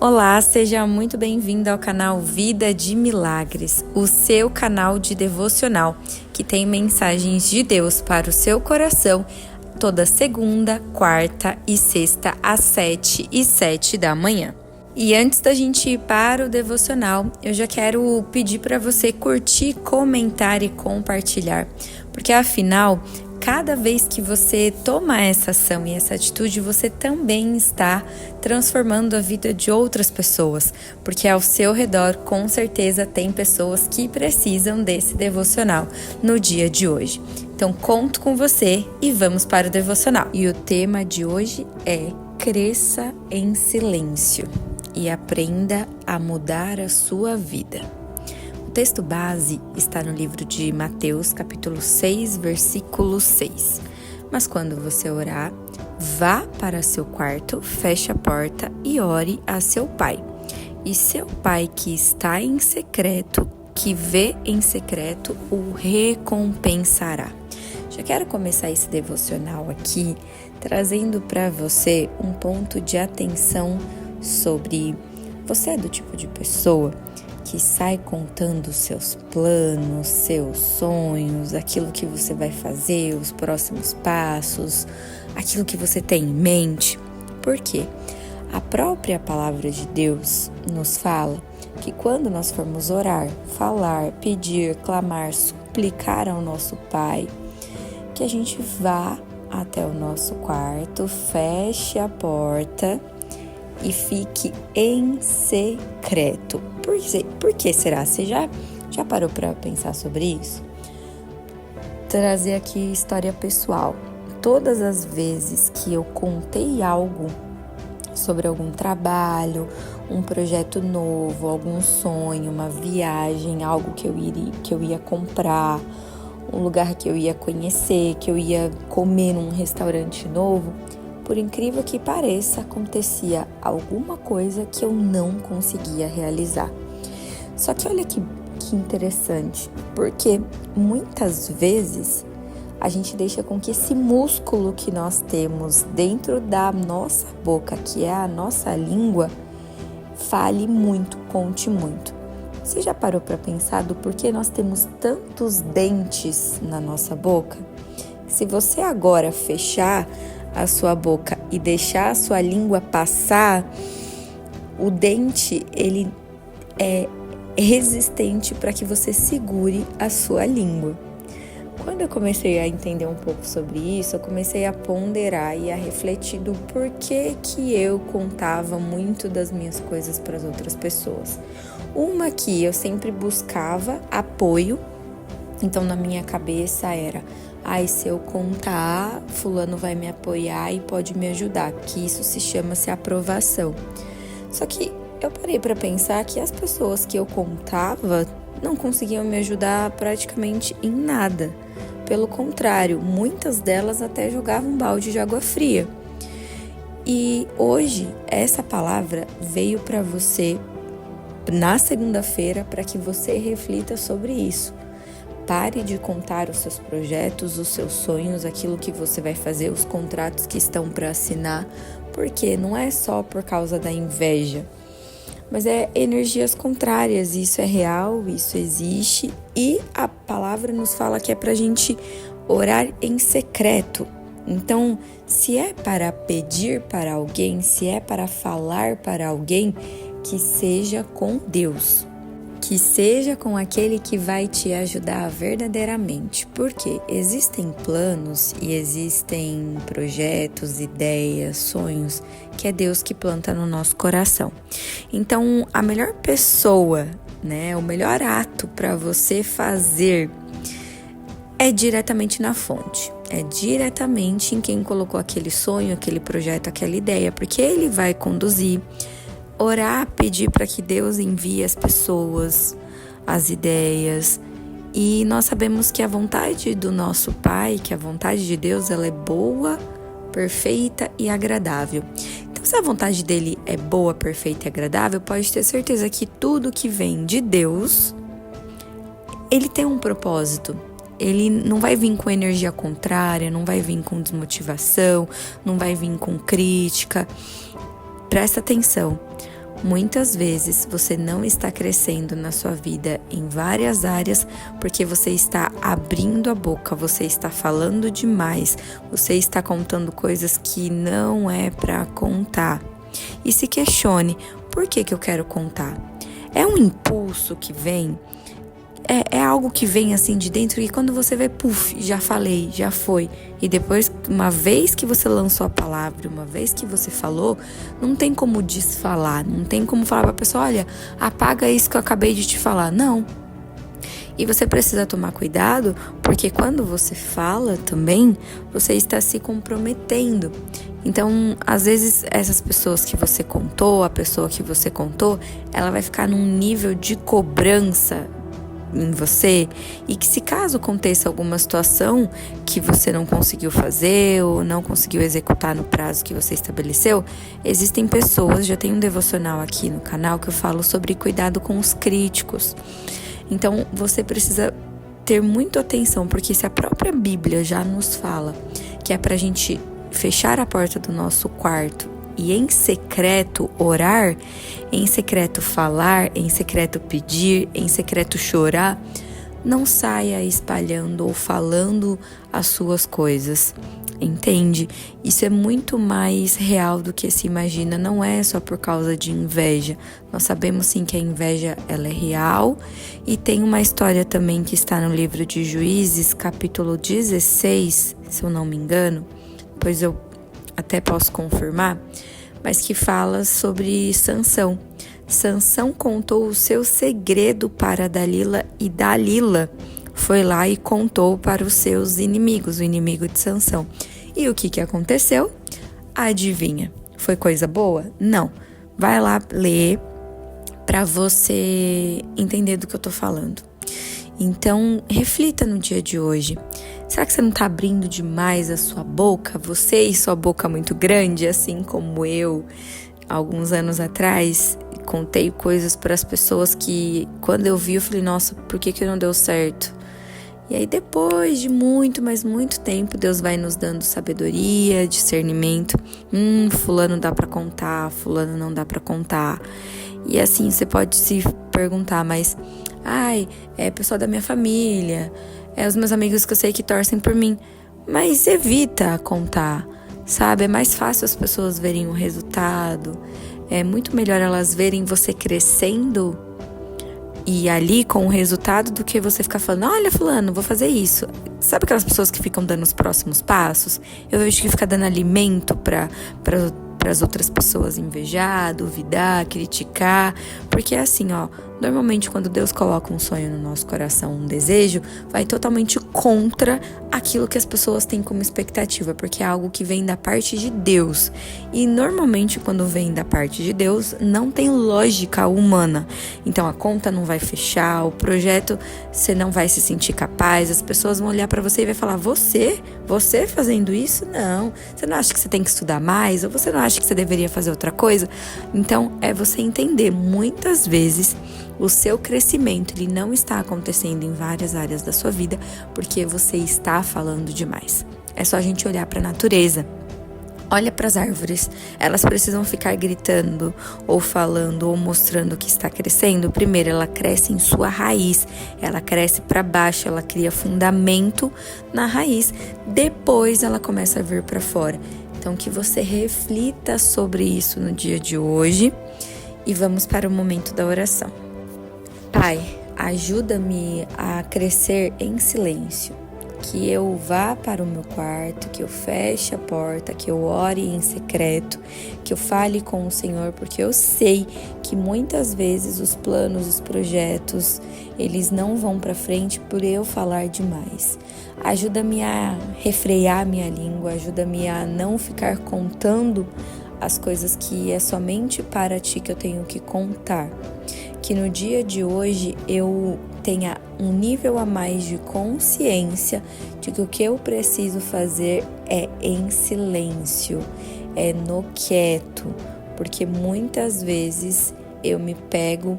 Olá, seja muito bem-vindo ao canal Vida de Milagres, o seu canal de devocional, que tem mensagens de Deus para o seu coração, toda segunda, quarta e sexta, às 7h07 da manhã. E antes da gente ir para o devocional, eu já quero pedir para você curtir, comentar e compartilhar, porque afinal, cada vez que você toma essa ação e essa atitude, você também está transformando a vida de outras pessoas, porque ao seu redor, com certeza, tem pessoas que precisam desse devocional no dia de hoje. Então, conto com você e vamos para o devocional. E o tema de hoje é Cresça em Silêncio e aprenda a mudar a sua vida. O texto base está no livro de Mateus, capítulo 6, versículo 6. Mas quando você orar, vá para seu quarto, feche a porta e ore a seu pai. E seu pai que está em secreto, que vê em secreto, o recompensará. Já quero começar esse devocional aqui, trazendo para você um ponto de atenção sobre você é do tipo de pessoa que sai contando seus planos, seus sonhos, aquilo que você vai fazer, os próximos passos, aquilo que você tem em mente. Por quê? A própria palavra de Deus nos fala que quando nós formos orar, falar, pedir, clamar, suplicar ao nosso Pai, que a gente vá até o nosso quarto, feche a porta e fique em secreto. Por que será? Você já parou para pensar sobre isso? Trazer aqui história pessoal. Todas as vezes que eu contei algo sobre algum trabalho, um projeto novo, algum sonho, uma viagem, algo que eu ia comprar, um lugar que eu ia conhecer, que eu ia comer num restaurante novo, por incrível que pareça, acontecia alguma coisa que eu não conseguia realizar. Só que olha que interessante, porque muitas vezes a gente deixa com que esse músculo que nós temos dentro da nossa boca, que é a nossa língua, fale muito, conte muito. Você já parou para pensar do porquê nós temos tantos dentes na nossa boca? Se você agora fechar a sua boca e deixar a sua língua passar, o dente ele é resistente para que você segure a sua língua. Quando eu comecei a entender um pouco sobre isso, eu comecei a ponderar e a refletir do porquê que eu contava muito das minhas coisas para as outras pessoas. Uma que eu sempre buscava apoio, então na minha cabeça era: se eu contar, fulano vai me apoiar e pode me ajudar, que isso se chama-se aprovação. Só que eu parei para pensar que as pessoas que eu contava não conseguiam me ajudar praticamente em nada. Pelo contrário, muitas delas até jogavam um balde de água fria. E hoje, essa palavra veio para você na segunda-feira para que você reflita sobre isso. Pare de contar os seus projetos, os seus sonhos, aquilo que você vai fazer, os contratos que estão para assinar, porque não é só por causa da inveja, mas é energias contrárias. Isso é real, isso existe, e a palavra nos fala que é para a gente orar em secreto. Então, se é para pedir para alguém, se é para falar para alguém, que seja com Deus. Que seja com aquele que vai te ajudar verdadeiramente, porque existem planos e existem projetos, ideias, sonhos que é Deus que planta no nosso coração. Então, a melhor pessoa, o melhor ato para você fazer é diretamente na fonte, é diretamente em quem colocou aquele sonho, aquele projeto, aquela ideia, porque ele vai conduzir. Orar, pedir para que Deus envie as pessoas, as ideias. E nós sabemos que a vontade do nosso Pai, que a vontade de Deus, ela é boa, perfeita e agradável. Então, se a vontade dele é boa, perfeita e agradável, pode ter certeza que tudo que vem de Deus, ele tem um propósito. Ele não vai vir com energia contrária, não vai vir com desmotivação, não vai vir com crítica. Presta atenção. Muitas vezes você não está crescendo na sua vida em várias áreas porque você está abrindo a boca, você está falando demais, você está contando coisas que não é para contar. E se questione, por que eu quero contar? É um impulso que vem? É algo que vem assim de dentro e quando você vê, puf, já falei, já foi. E depois, uma vez que você lançou a palavra, uma vez que você falou, não tem como desfalar, não tem como falar pra pessoa, olha, apaga isso que eu acabei de te falar. Não. E você precisa tomar cuidado, porque quando você fala também, você está se comprometendo. Então, às vezes, essas pessoas que você contou, a pessoa que você contou, ela vai ficar num nível de cobrança em você, e que se caso aconteça alguma situação que você não conseguiu fazer ou não conseguiu executar no prazo que você estabeleceu, existem pessoas, já tem um devocional aqui no canal que eu falo sobre cuidado com os críticos. Então você precisa ter muita atenção, porque se a própria Bíblia já nos fala que é pra gente fechar a porta do nosso quarto e em secreto orar, em secreto falar, em secreto pedir, em secreto chorar, não saia espalhando ou falando as suas coisas, entende? Isso é muito mais real do que se imagina, não é só por causa de inveja. Nós sabemos sim que a inveja ela é real e tem uma história também que está no livro de Juízes, capítulo 16, se eu não me engano, pois eu até posso confirmar, mas que fala sobre Sansão. Sansão contou o seu segredo para Dalila e Dalila foi lá e contou para os seus inimigos, o inimigo de Sansão. E o que aconteceu? Adivinha? Foi coisa boa? Não. Vai lá ler para você entender do que eu tô falando. Então, reflita no dia de hoje. Será que você não está abrindo demais a sua boca? Você e sua boca muito grande, assim como eu, alguns anos atrás, contei coisas para as pessoas que, quando eu vi, eu falei, nossa, por que não deu certo? E aí, depois de muito, mas muito tempo, Deus vai nos dando sabedoria, discernimento. Fulano dá para contar, fulano não dá para contar. E assim, você pode se perguntar, mas... é pessoal da minha família, os meus amigos que eu sei que torcem por mim. Mas evita contar, sabe? É mais fácil as pessoas verem o resultado. É muito melhor elas verem você crescendo e ali com o resultado do que você ficar falando, olha fulano, vou fazer isso. Sabe aquelas pessoas que ficam dando os próximos passos? Eu vejo que fica dando alimento para as outras pessoas invejar, duvidar, criticar, porque é assim, normalmente quando Deus coloca um sonho no nosso coração, um desejo, vai totalmente contra aquilo que as pessoas têm como expectativa, porque é algo que vem da parte de Deus. E normalmente quando vem da parte de Deus, não tem lógica humana. Então a conta não vai fechar, o projeto você não vai se sentir capaz, as pessoas vão olhar para você e vai falar, você fazendo isso? Não. Você não acha que você tem que estudar mais? Ou você não acha que você deveria fazer outra coisa? Então é você entender, muitas vezes o seu crescimento ele não está acontecendo em várias áreas da sua vida porque você está falando demais. É só a gente olhar para a natureza. Olha para as árvores, elas precisam ficar gritando ou falando ou mostrando que está crescendo. Primeiro, ela cresce em sua raiz, ela cresce para baixo, ela cria fundamento na raiz. Depois, ela começa a vir para fora. Então, que você reflita sobre isso no dia de hoje e vamos para o momento da oração. Pai, ajuda-me a crescer em silêncio. Que eu vá para o meu quarto, que eu feche a porta, que eu ore em secreto, que eu fale com o Senhor, porque eu sei que muitas vezes os planos, os projetos, eles não vão para frente por eu falar demais. Ajuda-me a refrear minha língua, ajuda-me a não ficar contando as coisas que é somente para ti que eu tenho que contar. Que no dia de hoje eu tenha um nível a mais de consciência de que o que eu preciso fazer é em silêncio, é no quieto, porque muitas vezes eu me pego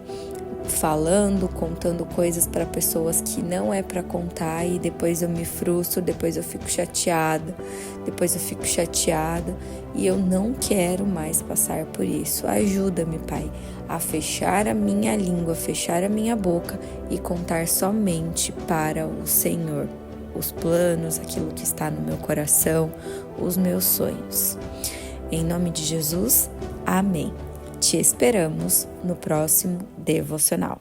falando, contando coisas para pessoas que não é para contar e depois eu me frustro, depois eu fico chateada e eu não quero mais passar por isso. Ajuda-me, Pai, a fechar a minha língua, fechar a minha boca e contar somente para o Senhor os planos, aquilo que está no meu coração, os meus sonhos. Em nome de Jesus, amém. Te esperamos no próximo devocional.